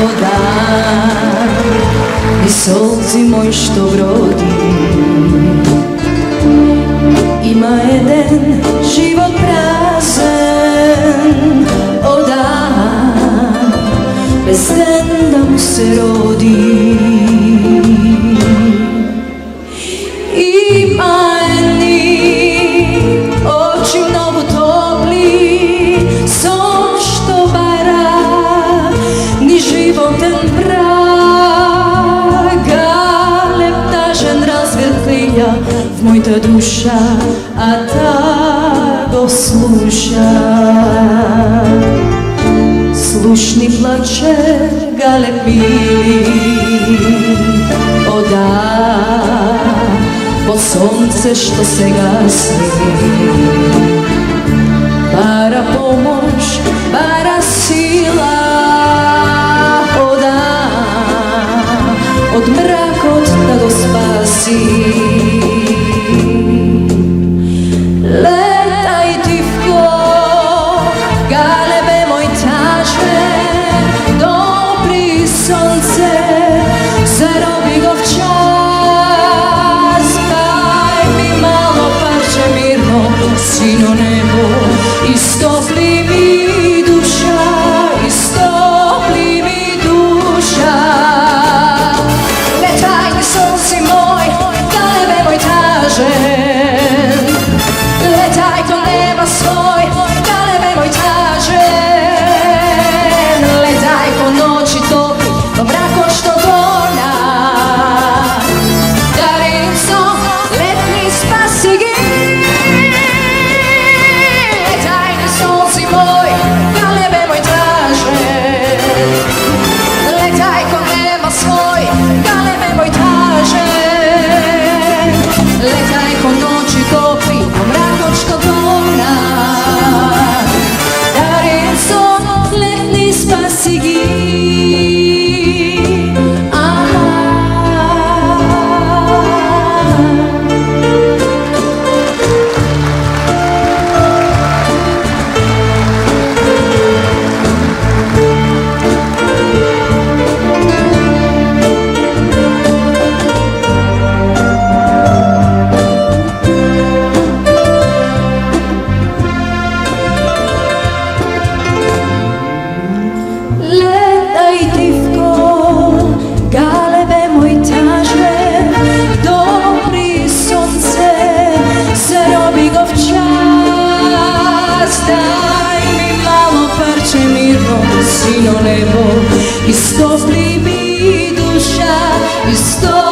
Одан и солзи мој што броди. Има еден живот празен, одан без ден да му се роди. Има едни очи многу топли, сон што бара ни животен брак. Галеб тажен развртлија в мојта душа, а та го слуша. Слушни плаче галеб мили, ода под сонце што се гаси. Бара помош, бара сила, ода од мракот да го спаси. Летај тивко, галебе мој тажен, допри сонце, зароби го в час. Дај ми мало парче мирно, сино небо, истопли ми душа, истопли ми душа. Летај ни сонце мој, галебе мој тажен, летај кон неба свој, галебе мој тажен. Летај кон ночи топли, во мракот што тона. Дари им сон, летни спаси ги. Летај ни сонце мој, галебе мој тажен, летај кон неба свој, галебе мој тажен. Летај кон ночи топли, во мракот што тона. Дари им сон, летни спаси ги. Летај тивко, галебе мој тажен, допри сонце, зароби го в час. Дај ми мало парче мирно, сино небо, истопли ми душа, истопли